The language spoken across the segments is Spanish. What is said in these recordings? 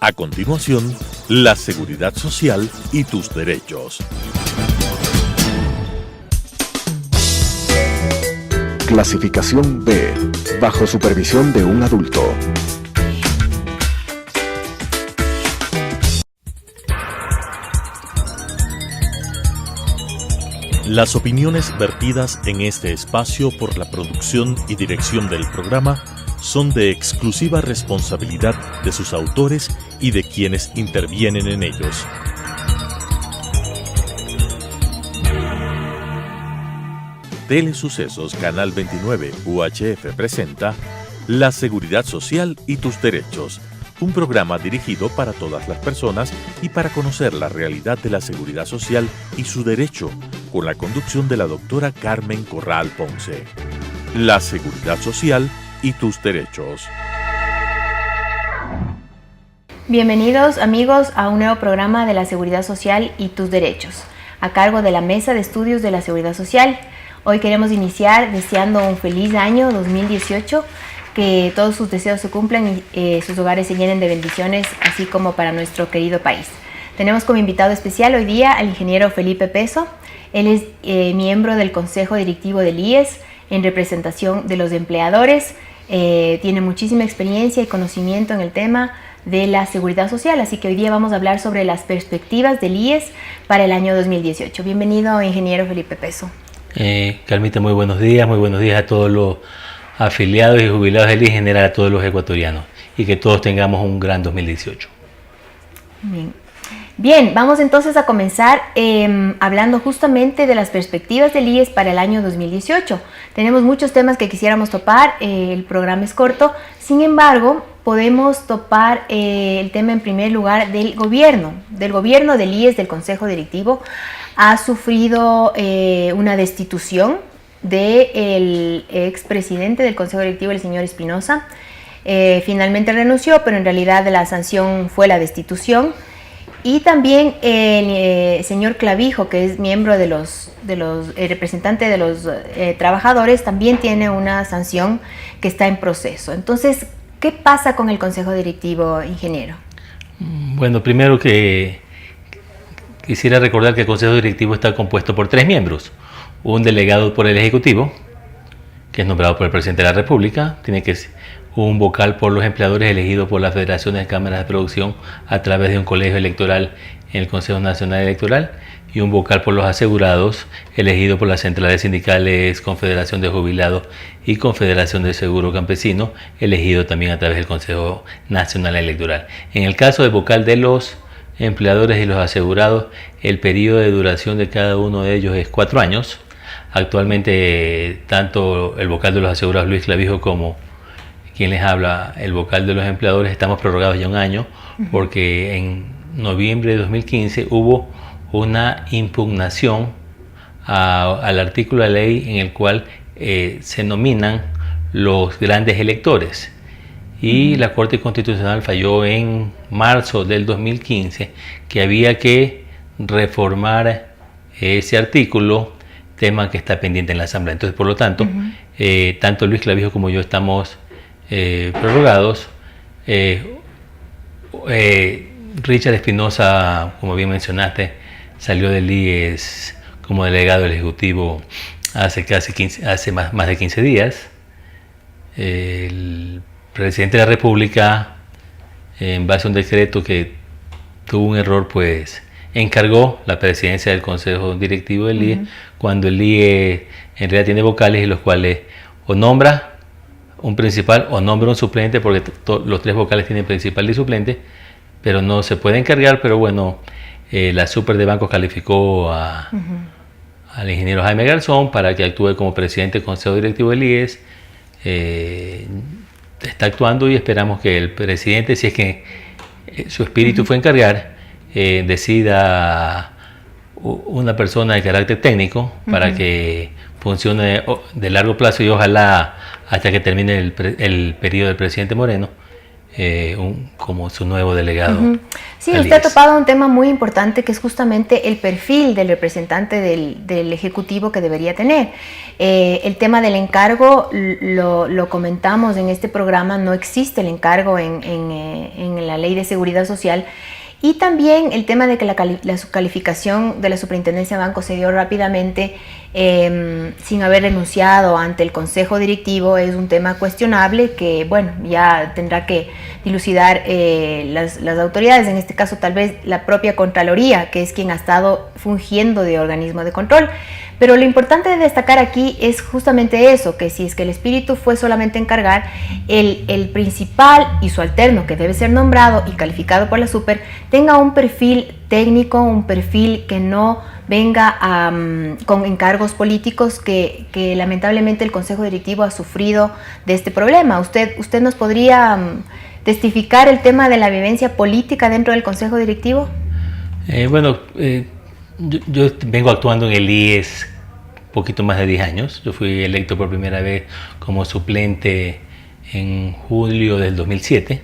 A continuación, la seguridad social y tus derechos. Clasificación B, bajo supervisión de un adulto. Las opiniones vertidas en este espacio por la producción y dirección del programa son de exclusiva responsabilidad de sus autores y de quienes intervienen en ellos. Telesucesos Canal 29 UHF presenta La Seguridad Social y tus Derechos, un programa dirigido para todas las personas y para conocer la realidad de la seguridad social y su derecho, con la conducción de la doctora Carmen Corral Ponce. La Seguridad Social y tus Derechos. Bienvenidos amigos a un nuevo programa de la Seguridad Social y tus Derechos, a cargo de la Mesa de Estudios de la Seguridad Social. Hoy queremos iniciar deseando un feliz año 2018, que todos sus deseos se cumplan y sus hogares se llenen de bendiciones, así como para nuestro querido país. Tenemos como invitado especial hoy día al ingeniero Felipe Peso. Él es miembro del Consejo Directivo del IES en representación de los empleadores. Tiene muchísima experiencia y conocimiento en el tema de la seguridad social, así que hoy día vamos a hablar sobre las perspectivas del IES para el año 2018. Bienvenido, ingeniero Felipe Peso. Carmita, muy buenos días a todos los afiliados y jubilados del IES, en general a todos los ecuatorianos, y que todos tengamos un gran 2018. Bien, vamos entonces a comenzar hablando justamente de las perspectivas del IES para el año 2018. Tenemos muchos temas que quisiéramos topar, el programa es corto, sin embargo, podemos topar el tema en primer lugar del gobierno del IES, del Consejo Directivo. Ha sufrido una destitución del expresidente del Consejo Directivo, el señor Espinosa. Finalmente renunció, pero en realidad la sanción fue la destitución. Y también el señor Clavijo, que es miembro de los representante de los trabajadores, también tiene una sanción que está en proceso. Entonces, ¿qué pasa con el Consejo Directivo, ingeniero? Bueno, primero que quisiera recordar que el Consejo Directivo está compuesto por 3 miembros. Un delegado por el Ejecutivo, que es nombrado por el Presidente de la República. Tiene que ser un vocal por los empleadores elegido por las federaciones de cámaras de producción a través de un colegio electoral en el Consejo Nacional Electoral. Y un vocal por los asegurados, elegido por las centrales sindicales, Confederación de Jubilados y Confederación de Seguro Campesino, elegido también a través del Consejo Nacional Electoral. En el caso del vocal de los empleadores y los asegurados, el periodo de duración de cada uno de ellos es 4 años. Actualmente, tanto el vocal de los asegurados, Luis Clavijo, como quien les habla, el vocal de los empleadores, estamos prorrogados ya 1 año, porque en noviembre de 2015 hubo una impugnación al artículo de la ley en el cual se nominan los grandes electores. Y la Corte Constitucional falló en marzo del 2015 que había que reformar ese artículo, tema que está pendiente en la Asamblea. Entonces, por lo tanto, tanto Luis Clavijo como yo estamos prorrogados. Richard Espinosa, como bien mencionaste, salió del IES como delegado del Ejecutivo hace más de 15 días. El presidente de la República, en base a un decreto que tuvo un error, pues encargó la presidencia del Consejo Directivo del IES, cuando el IES en realidad tiene vocales, y los cuales o nombra un principal o nombra un suplente, porque los 3 vocales tienen principal y suplente, pero no se puede encargar. Pero bueno, la Super de Bancos calificó al ingeniero Jaime Garzón para que actúe como presidente del Consejo Directivo del IES. Está actuando, y esperamos que el presidente, si es que su espíritu fue encargar, decida una persona de carácter técnico para que funcione de largo plazo, y ojalá hasta que termine el periodo del presidente Moreno, como su nuevo delegado. Sí, usted ha topado un tema muy importante que es justamente el perfil del representante del Ejecutivo que debería tener. El tema del encargo lo comentamos en este programa, no existe el encargo en la Ley de Seguridad Social. Y también el tema de que la calificación de la Superintendencia de Bancos se dio rápidamente sin haber renunciado ante el Consejo Directivo es un tema cuestionable que, bueno, ya tendrá que dilucidar las autoridades, en este caso tal vez la propia Contraloría, que es quien ha estado fungiendo de organismo de control. Pero lo importante de destacar aquí es justamente eso, que si es que el espíritu fue solamente encargar, el principal y su alterno, que debe ser nombrado y calificado por la Super, tenga un perfil técnico, un perfil que no venga con encargos políticos que lamentablemente el Consejo Directivo ha sufrido de este problema. ¿Usted nos podría testificar el tema de la vivencia política dentro del Consejo Directivo? Yo vengo actuando en el IES poquito más de 10 años. Yo fui electo por primera vez como suplente en julio del 2007.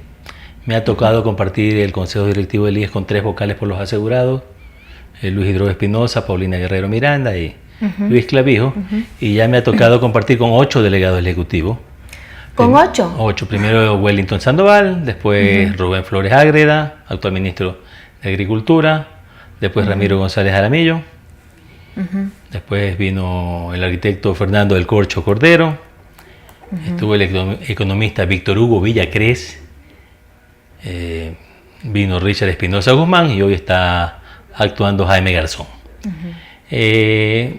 Me ha tocado compartir el Consejo Directivo del IES con 3 vocales por los asegurados, Luis Hidrogo Espinosa, Paulina Guerrero Miranda y Luis Clavijo, y ya me ha tocado compartir con 8 delegados ejecutivos. ¿Con 8? 8. Primero Wellington Sandoval, después Rubén Flores Ágreda, actual ministro de Agricultura, después Ramiro González Aramillo, después vino el arquitecto Fernando del Corcho Cordero, estuvo el economista Víctor Hugo Villacrés, vino Richard Espinosa Guzmán y hoy está actuando Jaime Garzón. De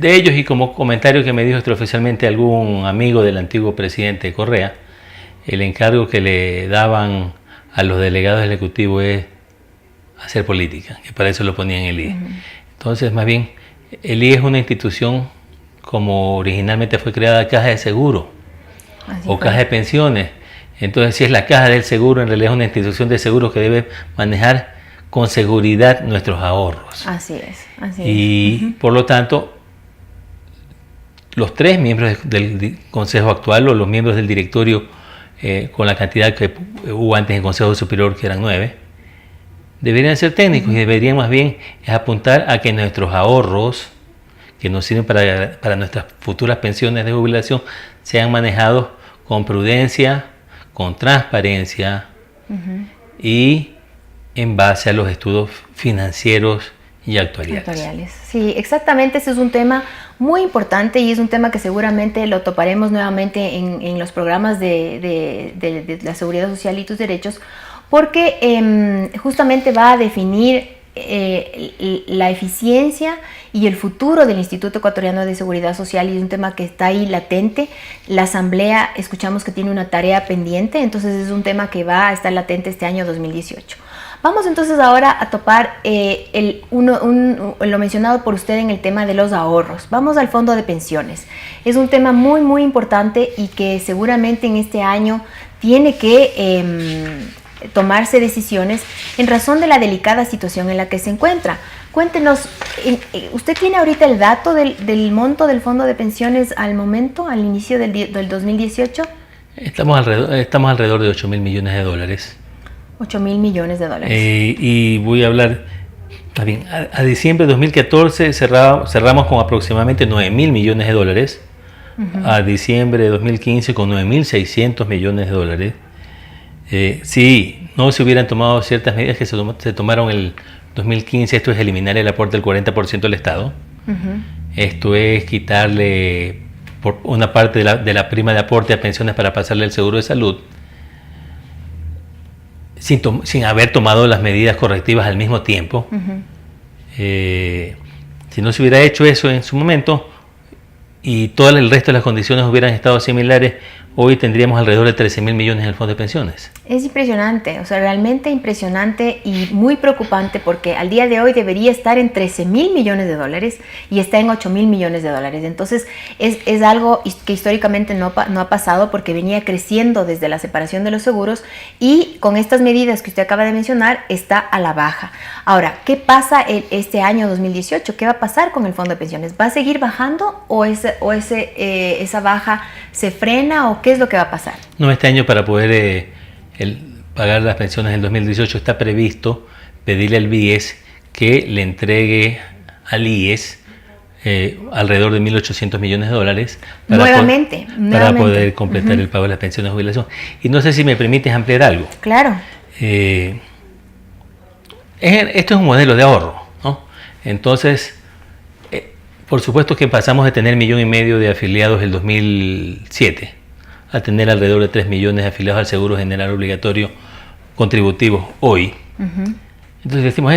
ellos, y como comentario que me dijo extraoficialmente algún amigo del antiguo presidente Correa, el encargo que le daban a los delegados ejecutivos es hacer política, que para eso lo ponían en el IE. Entonces, más bien, el IE es una institución como originalmente fue creada caja de seguro o caja de pensiones. Entonces, si es la caja del seguro, en realidad es una institución de seguros que debe manejar con seguridad nuestros ahorros. Así es. Y por lo tanto, los 3 miembros del Consejo actual o los miembros del directorio con la cantidad que hubo antes en el Consejo Superior, que eran 9, deberían ser técnicos y deberían más bien apuntar a que nuestros ahorros, que nos sirven para nuestras futuras pensiones de jubilación, sean manejados con prudencia, con transparencia y en base a los estudios financieros y actuariales. Sí, exactamente, ese es un tema muy importante y es un tema que seguramente lo toparemos nuevamente en los programas de la seguridad social y tus derechos, porque justamente va a definir la eficiencia y el futuro del Instituto Ecuatoriano de Seguridad Social, y es un tema que está ahí latente. La Asamblea, escuchamos que tiene una tarea pendiente, entonces es un tema que va a estar latente este año 2018. Vamos entonces ahora a topar lo mencionado por usted en el tema de los ahorros. Vamos al fondo de pensiones. Es un tema muy, muy importante y que seguramente en este año tiene que tomarse decisiones en razón de la delicada situación en la que se encuentra. Cuéntenos, ¿usted tiene ahorita el dato del monto del fondo de pensiones al momento, al inicio del 2018? Estamos alrededor de 8.000 millones de dólares. 8.000 millones de dólares. Y voy a hablar, también, a diciembre de 2014 cerramos con aproximadamente 9.000 millones de dólares. A diciembre de 2015 con 9.600 millones de dólares. Si no se hubieran tomado ciertas medidas que se tomaron en el 2015, esto es eliminar el aporte del 40% del Estado. Esto es quitarle por una parte de la prima de aporte a pensiones para pasarle el seguro de salud, sin haber tomado las medidas correctivas al mismo tiempo. Si no se hubiera hecho eso en su momento y todo el resto de las condiciones hubieran estado similares, hoy tendríamos alrededor de 13.000 millones en el fondo de pensiones. Es impresionante, o sea, realmente impresionante y muy preocupante, porque al día de hoy debería estar en 13.000 millones de dólares y está en 8.000 millones de dólares. Entonces es algo que históricamente no ha pasado, porque venía creciendo desde la separación de los seguros, y con estas medidas que usted acaba de mencionar está a la baja. Ahora, ¿qué pasa este año 2018? ¿Qué va a pasar con el fondo de pensiones? ¿Va a seguir bajando o esa baja se frena, o qué es lo que va a pasar? No, este año, para poder pagar las pensiones en 2018, está previsto pedirle al BIES que le entregue al IES alrededor de $1.800 millones para poder completar el pago de las pensiones de jubilación. Y no sé si me permites ampliar algo. Claro. Esto es un modelo de ahorro, ¿no? Entonces, por supuesto que pasamos de tener 1,5 millones de afiliados en 2007 a tener alrededor de 3 millones de afiliados al Seguro General Obligatorio contributivo hoy. Entonces decimos,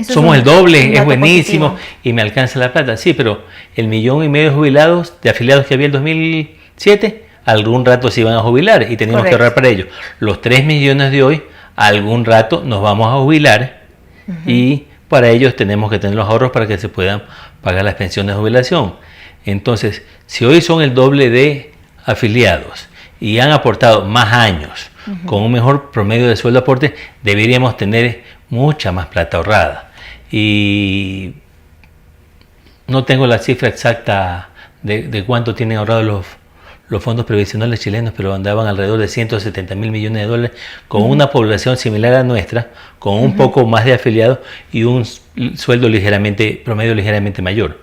somos el doble, es buenísimo positivo y me alcanza la plata. Sí, pero el 1,5 millones de afiliados que había en 2007, algún rato se iban a jubilar y teníamos que ahorrar para ello. Los 3 millones de hoy, algún rato nos vamos a jubilar y para ellos tenemos que tener los ahorros para que se puedan pagar las pensiones de jubilación. Entonces, si hoy son el doble de afiliados y han aportado más años con un mejor promedio de sueldo aporte, deberíamos tener mucha más plata ahorrada. Y no tengo la cifra exacta de cuánto tienen ahorrado los fondos previsionales chilenos, pero andaban alrededor de $170 mil millones con una población similar a nuestra, con un poco más de afiliados y un sueldo promedio ligeramente mayor.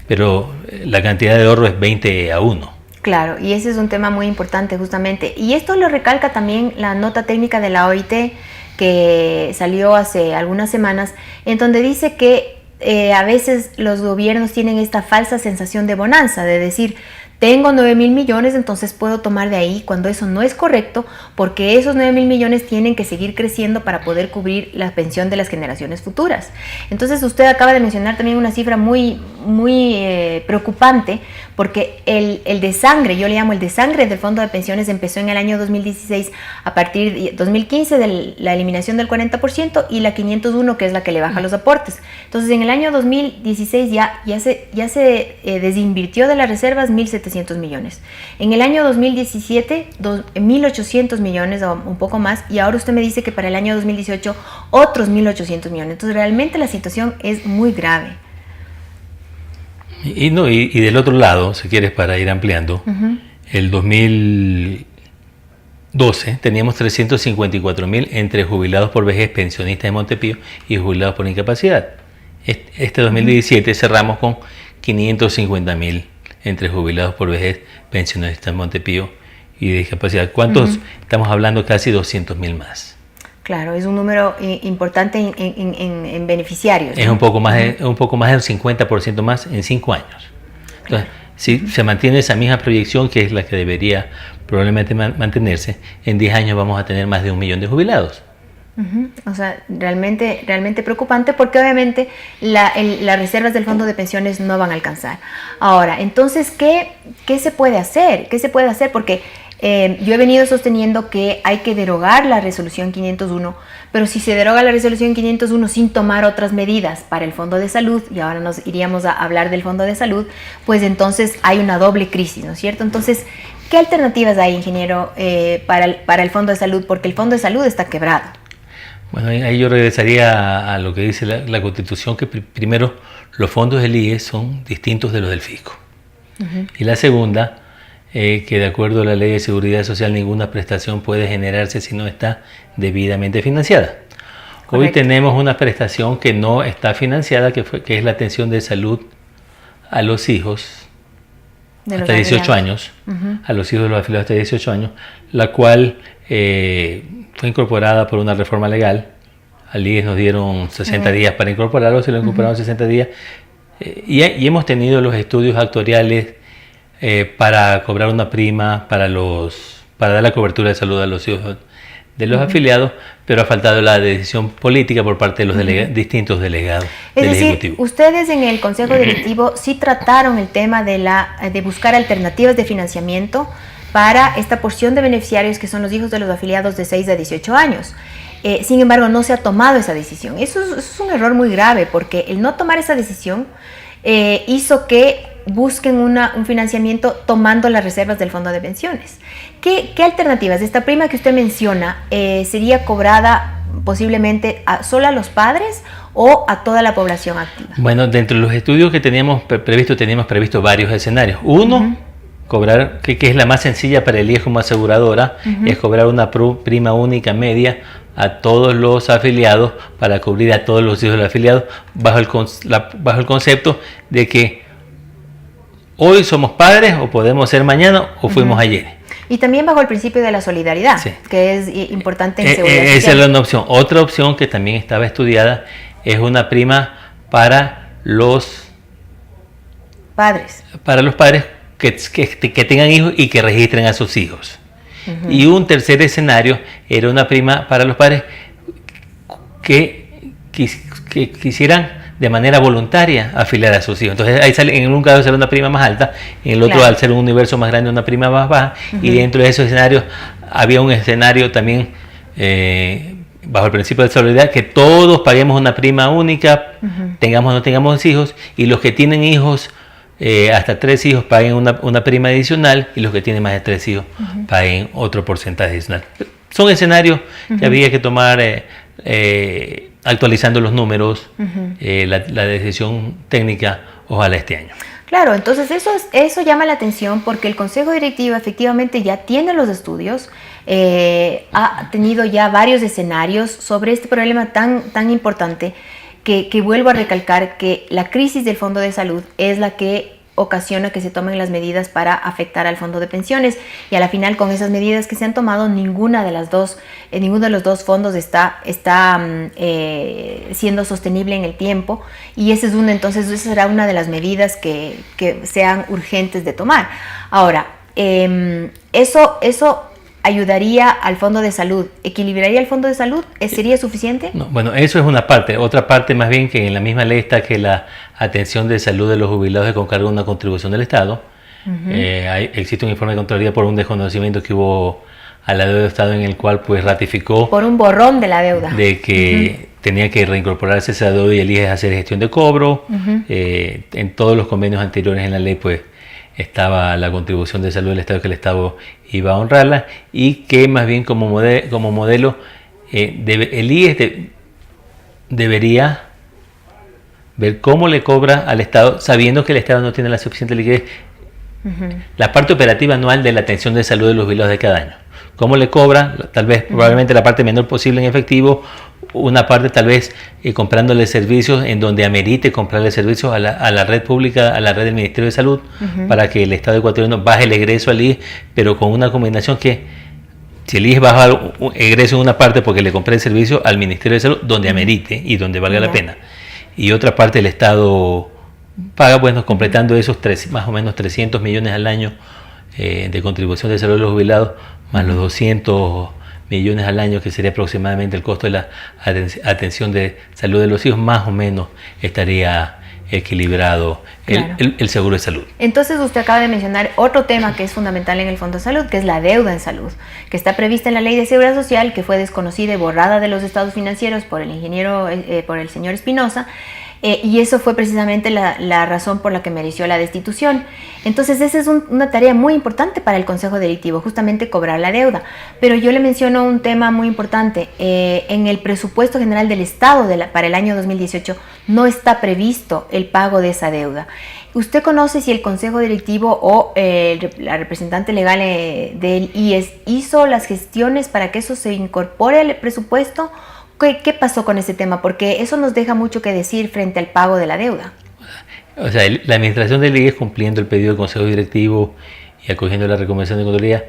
Pero la cantidad de ahorro es 20-1. Claro, y ese es un tema muy importante justamente. Y esto lo recalca también la nota técnica de la OIT que salió hace algunas semanas, en donde dice que a veces los gobiernos tienen esta falsa sensación de bonanza, de decir, tengo 9,000 millones, entonces puedo tomar de ahí, cuando eso no es correcto, porque esos 9,000 millones tienen que seguir creciendo para poder cubrir la pensión de las generaciones futuras. Entonces usted acaba de mencionar también una cifra muy preocupante, porque el desangre, yo le llamo el desangre del fondo de pensiones, empezó en el año 2016, a partir de 2015 de la eliminación del 40% y la 501, que es la que le baja los aportes. Entonces en el año 2016 ya se desinvirtió de las reservas 1.700 millones. En el año 2017, 1.800 millones o un poco más, y ahora usted me dice que para el año 2018 otros 1.800 millones. Entonces realmente la situación es muy grave. Y del otro lado, si quieres, para ir ampliando, el 2012 teníamos 354.000 entre jubilados por vejez, pensionistas de Montepío y jubilados por incapacidad. Este 2017 cerramos con 550.000 entre jubilados por vejez, pensionistas de Montepío y de discapacidad. ¿Cuántos? Estamos hablando casi 200.000 más. Claro, es un número importante en beneficiarios, ¿no? Es un poco más del 50% más en 5 años. Entonces, si se mantiene esa misma proyección, que es la que debería probablemente mantenerse, en 10 años vamos a tener más de 1 millón de jubilados. O sea, realmente preocupante, porque obviamente las reservas del fondo de pensiones no van a alcanzar. Ahora, entonces, ¿qué se puede hacer? ¿Qué se puede hacer? Porque yo he venido sosteniendo que hay que derogar la resolución 501, pero si se deroga la resolución 501 sin tomar otras medidas para el fondo de salud, y ahora nos iríamos a hablar del fondo de salud, pues entonces hay una doble crisis, ¿no es cierto? Entonces, ¿qué alternativas hay, ingeniero, para el fondo de salud? Porque el fondo de salud está quebrado. Bueno, ahí yo regresaría a lo que dice la Constitución, que primero los fondos del IES son distintos de los del fisco. Y la segunda, que de acuerdo a la Ley de Seguridad Social, ninguna prestación puede generarse si no está debidamente financiada. Correcto. Hoy tenemos una prestación que no está financiada, que es la atención de salud a los hijos hasta 18 años, a los hijos de los afiliados hasta 18 años, la cual fue incorporada por una reforma legal. Al IES nos dieron 60 días para incorporarlo, se lo incorporaron 60 días. Y hemos tenido los estudios actuariales para cobrar una prima para dar la cobertura de salud a los hijos de los afiliados, pero ha faltado la decisión política por parte de los distintos delegados del Ejecutivo. Ustedes en el Consejo Directivo sí trataron el tema de buscar alternativas de financiamiento para esta porción de beneficiarios que son los hijos de los afiliados de 6 a 18 años. Sin embargo, no se ha tomado esa decisión. Eso es un error muy grave, porque el no tomar esa decisión hizo que busquen un financiamiento tomando las reservas del fondo de pensiones. ¿Qué alternativas? Esta prima que usted menciona sería cobrada posiblemente solo a los padres o a toda la población activa. Bueno, dentro de los estudios que teníamos previsto varios escenarios. Uno, cobrar, que es la más sencilla para el IES como aseguradora, es cobrar una prima única media a todos los afiliados para cubrir a todos los hijos del afiliado bajo el concepto de que hoy somos padres o podemos ser mañana o fuimos ayer. Y también bajo el principio de la solidaridad, sí, que es importante en seguridad social. Esa es una opción. Otra opción que también estaba estudiada es una prima para los padres. Para los padres que tengan hijos y que registren a sus hijos. Y un tercer escenario era una prima para los padres que quisieran de manera voluntaria afiliar a sus hijos. Entonces ahí sale, en un caso sale una prima más alta, en el otro, claro, al ser un universo más grande, una prima más baja, y dentro de esos escenarios había un escenario también bajo el principio de solidaridad, que todos paguemos una prima única, tengamos o no tengamos hijos, y los que tienen hijos hasta 3 hijos paguen una prima adicional, y los que tienen más de 3 hijos paguen otro porcentaje adicional. Son escenarios que había que tomar actualizando los números, la decisión técnica, ojalá este año. Claro, entonces eso llama la atención porque el Consejo Directivo efectivamente ya tiene los estudios, ha tenido ya varios escenarios sobre este problema tan importante que vuelvo a recalcar que la crisis del Fondo de Salud es la que ocasiona que se tomen las medidas para afectar al fondo de pensiones, y a la final con esas medidas que se han tomado ninguno de los dos fondos está siendo sostenible en el tiempo, y esa será una de las medidas que sean urgentes de tomar. Ahora, eso ayudaría al fondo de salud, equilibraría el fondo de salud, ¿sería suficiente? No, bueno, eso es una parte. Otra parte más bien, que en la misma ley está que la atención de salud de los jubilados es con cargo de una contribución del Estado. Existe un informe de Contraloría por un desconocimiento que hubo a la deuda del Estado, en el cual pues ratificó por un borrón de la deuda de que tenía que reincorporarse esa deuda, y el IES hacer gestión de cobro. En todos los convenios anteriores en la ley pues estaba la contribución de salud del Estado, que el Estado iba a honrarla, y que más bien como modelo el IES debería ver cómo le cobra al Estado, sabiendo que el Estado no tiene la suficiente liquidez, la parte operativa anual de la atención de salud de los jubilados de cada año. ¿Cómo le cobra? Tal vez, probablemente la parte menor posible en efectivo, una parte tal vez comprándole servicios en donde amerite comprarle servicios a la red pública, a la red del Ministerio de Salud, para que el Estado ecuatoriano baje el egreso al IES, pero con una combinación que, si el IES baja el egreso en una parte porque le compré el servicio al Ministerio de Salud, donde amerite y donde valga la pena, y otra parte el Estado paga, bueno, completando esos más o menos 300 millones al año de contribución de salud de los jubilados, más los 200 millones al año, que sería aproximadamente el costo de la atención de salud de los hijos, más o menos estaría equilibrado el seguro de salud. Entonces usted acaba de mencionar otro tema que es fundamental en el Fondo de Salud, que es la deuda en salud, que está prevista en la Ley de Seguridad Social, que fue desconocida y borrada de los estados financieros por el señor Espinosa. Y eso fue precisamente la razón por la que mereció la destitución. Entonces esa es una tarea muy importante para el Consejo Directivo, justamente cobrar la deuda. Pero yo le menciono un tema muy importante. En el presupuesto general del Estado para el año 2018 no está previsto el pago de esa deuda. ¿Usted conoce si el Consejo Directivo o la representante legal del IES hizo las gestiones para que eso se incorpore al presupuesto? ¿Qué pasó con ese tema? Porque eso nos deja mucho que decir frente al pago de la deuda. O sea, la administración del IES, cumpliendo el pedido del Consejo Directivo y acogiendo la recomendación de Contraloría,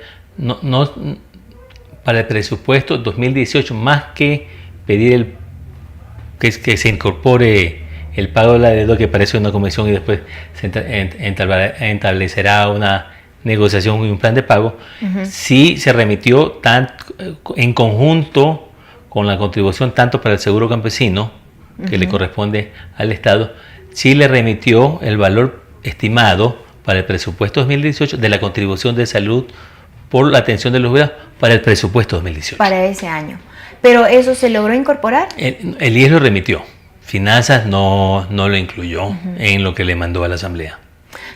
para el presupuesto 2018, más que pedir que se incorpore el pago de la deuda, que parece una comisión y después se establecerá una negociación y un plan de pago, sí se remitió en conjunto con la contribución tanto para el seguro campesino, que le corresponde al Estado, sí le remitió el valor estimado para el presupuesto 2018 de la contribución de salud por la atención de los jubilados para el presupuesto 2018. Para ese año. ¿Pero eso se logró incorporar? El IES lo remitió. Finanzas no lo incluyó en lo que le mandó a la Asamblea.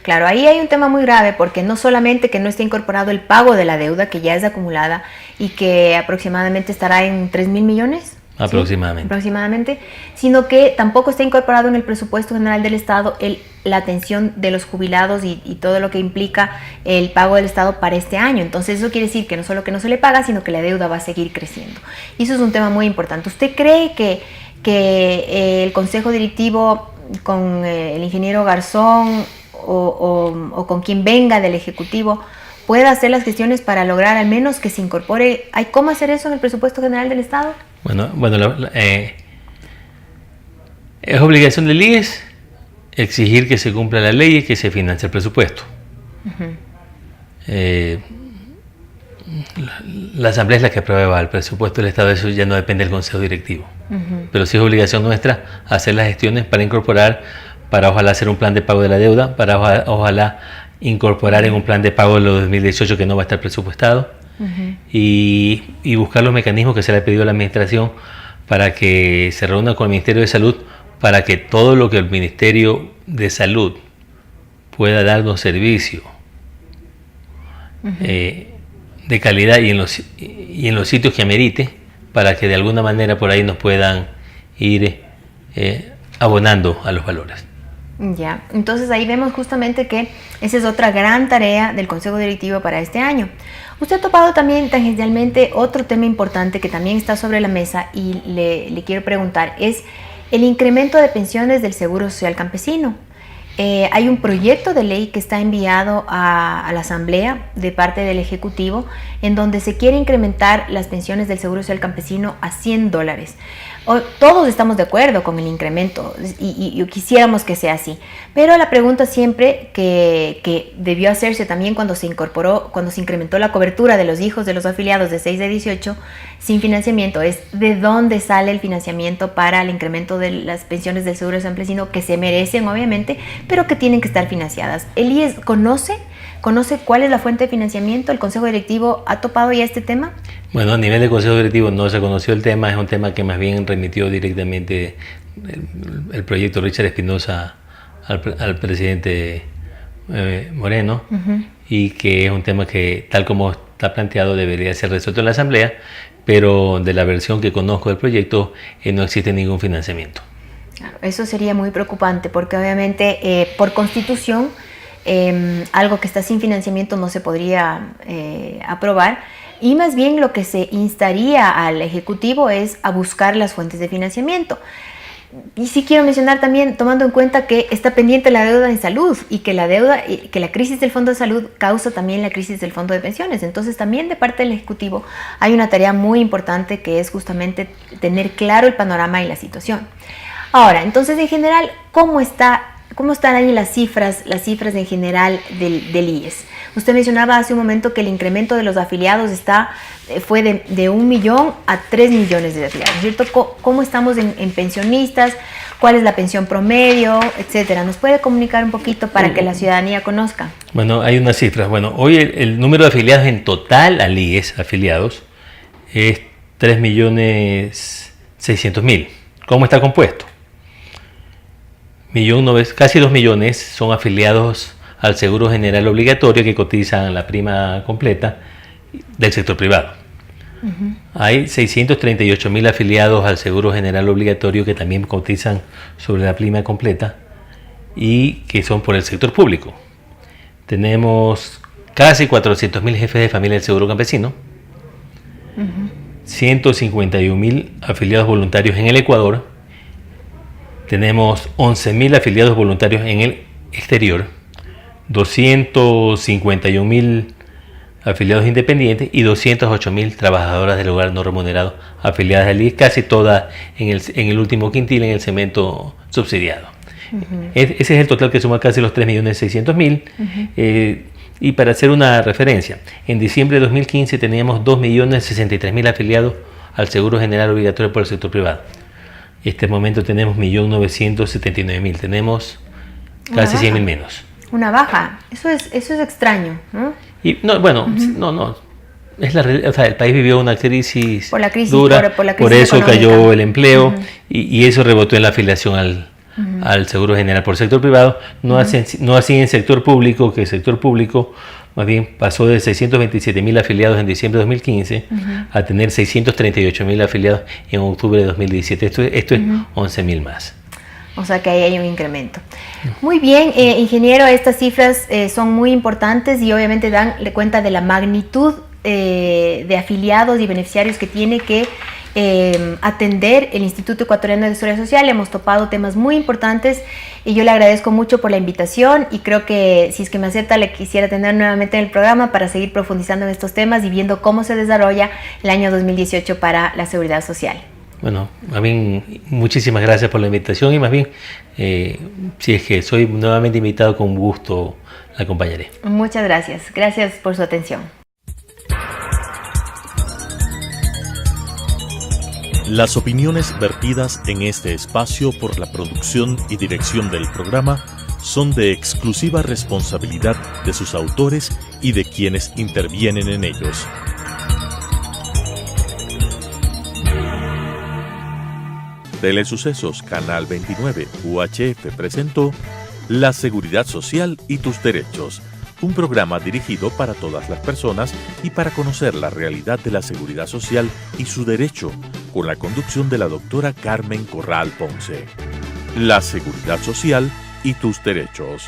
Claro, ahí hay un tema muy grave, porque no solamente que no esté incorporado el pago de la deuda, que ya es acumulada y que aproximadamente estará en 3.000 millones. Aproximadamente, sino que tampoco está incorporado en el presupuesto general del Estado la atención de los jubilados y todo lo que implica el pago del Estado para este año. Entonces eso quiere decir que no solo que no se le paga, sino que la deuda va a seguir creciendo. Y eso es un tema muy importante. ¿Usted cree que el Consejo Directivo con el ingeniero Garzón o con quien venga del Ejecutivo pueda hacer las gestiones para lograr al menos que se incorpore? ¿Hay cómo hacer eso en el presupuesto general del Estado? Bueno, es obligación del IES exigir que se cumpla la ley y que se financie el presupuesto. La Asamblea es la que aprueba el presupuesto del Estado, eso ya no depende del Consejo Directivo. Pero sí es obligación nuestra hacer las gestiones para incorporar, para ojalá hacer un plan de pago de la deuda, para ojalá incorporar en un plan de pago de los 2018 que no va a estar presupuestado, y buscar los mecanismos que se le ha pedido a la Administración para que se reúna con el Ministerio de Salud para que todo lo que el Ministerio de Salud pueda darnos servicio de calidad y en los sitios que amerite, para que de alguna manera por ahí nos puedan ir abonando a los valores. Ya, entonces ahí vemos justamente que esa es otra gran tarea del Consejo Directivo para este año. Usted ha topado también tangencialmente otro tema importante que también está sobre la mesa y le quiero preguntar, es el incremento de pensiones del Seguro Social Campesino. Hay un proyecto de ley que está enviado a la Asamblea de parte del Ejecutivo en donde se quiere incrementar las pensiones del Seguro Social Campesino a $100. Todos estamos de acuerdo con el incremento y quisiéramos que sea así, pero la pregunta siempre que debió hacerse también cuando se incrementó la cobertura de los hijos de los afiliados de 6 a 18 sin financiamiento es ¿de dónde sale el financiamiento para el incremento de las pensiones del Seguro Campesino que se merecen obviamente, pero que tienen que estar financiadas? ¿El IES conoce cuál es la fuente de financiamiento? ¿El Consejo Directivo ha topado ya este tema? Bueno, a nivel de Consejo Directivo no se conoció el tema, es un tema que más bien remitió directamente el proyecto Richard Espinosa al presidente Moreno, y que es un tema que tal como está planteado debería ser resuelto en la Asamblea, pero de la versión que conozco del proyecto no existe ningún financiamiento. Claro, eso sería muy preocupante porque obviamente por Constitución algo que está sin financiamiento no se podría aprobar, y más bien lo que se instaría al Ejecutivo es a buscar las fuentes de financiamiento. Y sí quiero mencionar también, tomando en cuenta que está pendiente la deuda en salud y que la crisis del Fondo de Salud causa también la crisis del Fondo de Pensiones. Entonces también de parte del Ejecutivo hay una tarea muy importante que es justamente tener claro el panorama y la situación. Ahora, entonces en general, ¿cómo están ahí las cifras en general del IES? Usted mencionaba hace un momento que el incremento de los afiliados fue de 1 millón a 3 millones de afiliados, ¿cierto? ¿Cómo estamos en pensionistas? ¿Cuál es la pensión promedio? Etcétera. ¿Nos puede comunicar un poquito para que la ciudadanía conozca? Bueno, hay unas cifras. Bueno, hoy el número de afiliados en total al IES, afiliados, es 3.600.000. ¿Cómo está compuesto? Casi 2 millones son afiliados al Seguro General Obligatorio que cotizan la prima completa del sector privado. Hay 638.000 afiliados al Seguro General Obligatorio que también cotizan sobre la prima completa y que son por el sector público. Tenemos casi 400.000 jefes de familia del Seguro Campesino, 151.000 afiliados voluntarios en el Ecuador. Tenemos 11.000 afiliados voluntarios en el exterior, 251.000 afiliados independientes y 208.000 trabajadoras del hogar no remunerado afiliadas al IES, casi todas en el último quintil en el segmento subsidiado. Ese es el total que suma casi los 3.600.000. Y para hacer una referencia, en diciembre de 2015 teníamos 2.063.000 afiliados al Seguro General Obligatorio por el sector privado. En este momento tenemos 1.979.000, tenemos casi 100.000 menos. Una baja, eso es extraño, ¿no? Y no, bueno, no, es la realidad. O sea, el país vivió una crisis dura, por eso económica. Cayó el empleo y eso rebotó en la afiliación al Seguro General por sector privado, no así en sector público, que el sector público más bien pasó de 627.000 afiliados en diciembre de 2015 a tener 638.000 afiliados en octubre de 2017. Esto es 11.000 más. O sea que ahí hay un incremento. Muy bien, ingeniero, estas cifras son muy importantes y obviamente dan cuenta de la magnitud de afiliados y beneficiarios que tiene que atender el Instituto Ecuatoriano de Seguridad Social. Hemos topado temas muy importantes y yo le agradezco mucho por la invitación y creo que si es que me acepta le quisiera tener nuevamente en el programa para seguir profundizando en estos temas y viendo cómo se desarrolla el año 2018 para la seguridad social. Bueno, más bien muchísimas gracias por la invitación y más bien si es que soy nuevamente invitado, con gusto la acompañaré. Muchas gracias. Gracias por su atención. Las opiniones vertidas en este espacio por la producción y dirección del programa son de exclusiva responsabilidad de sus autores y de quienes intervienen en ellos. Telesucesos Canal 29 UHF presentó La Seguridad Social y tus Derechos, un programa dirigido para todas las personas y para conocer la realidad de la seguridad social y su derecho, con la conducción de la doctora Carmen Corral Ponce. La Seguridad Social y tus Derechos.